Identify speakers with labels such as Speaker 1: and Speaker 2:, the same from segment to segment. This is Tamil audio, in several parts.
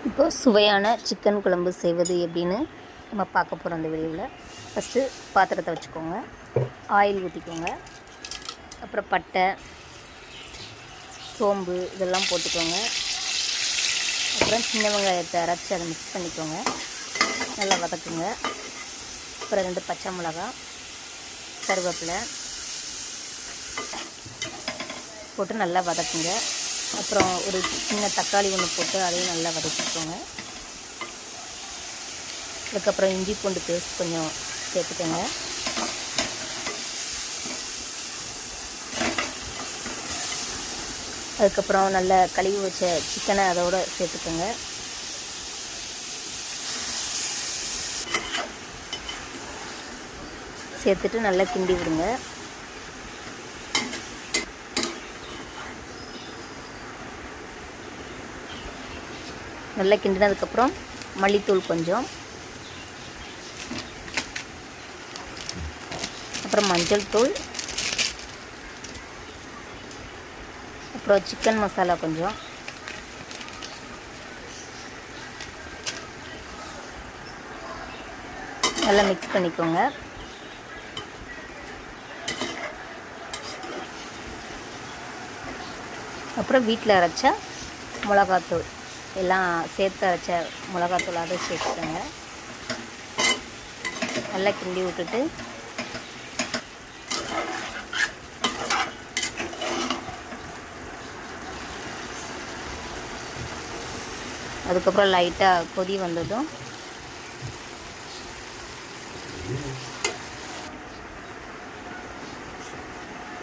Speaker 1: இப்போ சுவையான சிக்கன் குழம்பு செய்வது எப்படின்னு நம்ம பார்க்க போகிறோம் அந்த வீடியோவில். ஃபஸ்ட்டு பாத்திரத்தை வச்சுக்கோங்க, ஆயில் ஊற்றிக்கோங்க, அப்புறம் பட்டை, சோம்பு இதெல்லாம் போட்டுக்கோங்க. அப்புறம் சின்ன வெங்காயத்தை அரைச்சி அதை மிக்ஸ் பண்ணிக்கோங்க, நல்லா வதக்குங்க. அப்புறம் 2 பச்சை மிளகா, கருவேப்பிலை போட்டு நல்லா வதக்குங்க. அப்புறம் ஒரு சின்ன தக்காளி ஒன்று போட்டு அதையும் நல்லா வதக்கிக்கோங்க. அதுக்கப்புறம் இஞ்சி பூண்டு பேஸ்ட் கொஞ்சம் சேர்த்துக்கோங்க. அதுக்கப்புறம் நல்லா கழுவி வச்ச சிக்கனை அதோடு சேர்த்துக்கோங்க. சேர்த்துட்டு நல்லா கிண்டி விடுங்க. நல்லா கிண்டினதுக்கப்புறம் மல்லித்தூள் கொஞ்சம், அப்புறம் மஞ்சள் தூள், அப்புறம் சிக்கன் மசாலா கொஞ்சம், நல்லா மிக்ஸ் பண்ணிக்கோங்க. அப்புறம் வீட்டில் அரைச்ச மிளகாத்தூள் எல்லாம் சேர்த்து அரைச்ச மிளகாத்தூள் அதை சேர்த்துக்கோங்க. நல்லா கிண்டி விட்டுட்டு அதுக்கப்புறம் லைட்டாக கொதி வந்ததும்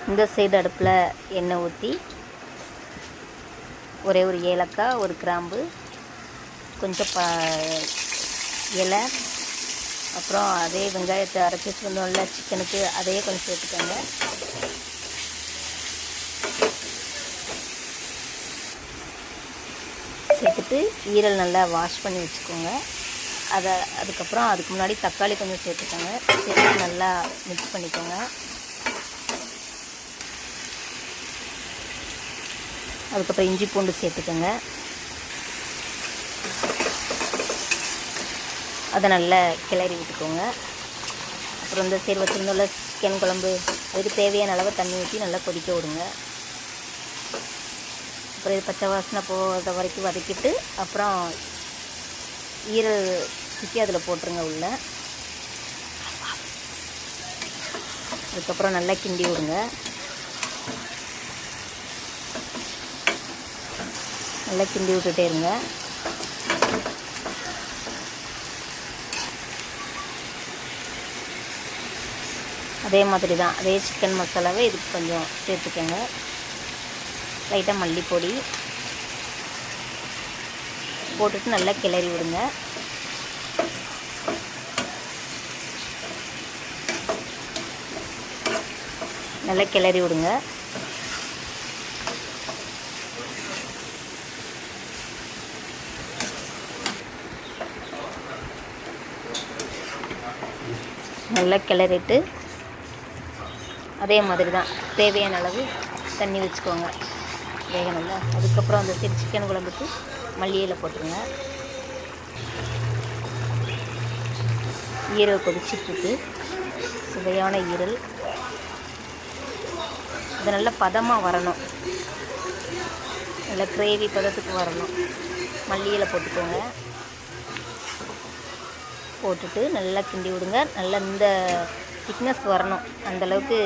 Speaker 1: இந்த சைடு அடுப்பில் எண்ணெய் ஊற்றி ஒரே ஒரு ஏலக்காய், ஒரு கிராம்பு, கொஞ்சம் இலை, அப்புறம் அதே வெங்காயத்தை அரைச்சி வச்சோம்ல சிக்கனுக்கு அதையே கொஞ்சம் சேர்த்துக்கோங்க. சேர்த்துட்டு ஈரல் நல்லா வாஷ் பண்ணி வச்சுக்கோங்க. அதுக்கப்புறம் அதுக்கு முன்னாடி தக்காளி கொஞ்சம் சேர்த்துக்கோங்க. சேர்த்து நல்லா மிக்ஸ் பண்ணிக்கோங்க. அதுக்கப்புறம் இஞ்சி பூண்டு சேர்த்துக்கோங்க. அதை நல்லா கிளறி விட்டுக்கோங்க. அப்புறம் இந்த சைடு வச்சுருந்தோம்ல சிக்கன் குழம்பு, அதுக்கு தேவையான அளவு தண்ணி ஊற்றி நல்லா கொதிக்க விடுங்க. அப்புறம் இது பச்சை வாசனை போகிற வரைக்கும் வதக்கிட்டு அப்புறம் ஈரல் தூக்கி அதில் போட்டுருங்க உள்ள. அதுக்கப்புறம் நல்லா கிண்டி விடுங்க. நல்லா கிண்டி விட்டுட்டே இருங்க. அதே மாதிரி தான் அதே சிக்கன் மசாலாவை இதுக்கு கொஞ்சம் சேர்த்துக்கோங்க. லைட்டாக மல்லிப்பொடி போட்டுட்டு நல்லா கிளறி விடுங்க. நல்லா கிளறி விடுங்க. நல்லா கிளறிட்டு அதே மாதிரி தான் தேவையான அளவு தண்ணி வச்சுக்கோங்க, வேகணும்ல. அதுக்கப்புறம் அந்த சிக்கன் குழம்புக்கு மல்லி இலை போட்டுருங்க. ஈரல் கொதிச்சிட்ருக்கு, சுவையான ஈரல். அது நல்ல பதமாக வரணும், நல்ல கிரேவி பதத்துக்கு வரணும். மல்லி இலை போட்டுக்கோங்க. போட்டுட்டு நல்லா கிண்டி விடுங்க. நல்லா இந்த திக்னஸ் வரணும், அந்தளவுக்கு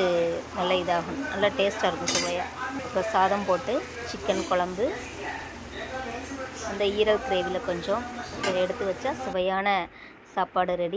Speaker 1: நல்லா இதாகும், நல்லா டேஸ்ட்டாக இருக்கும், சுவையாக. இப்போ சாதம் போட்டு சிக்கன் குழம்பு அந்த ஈரல் கிரேவியில் கொஞ்சம் இதை எடுத்து வச்சா சுவையான சாப்பாடு ரெடி.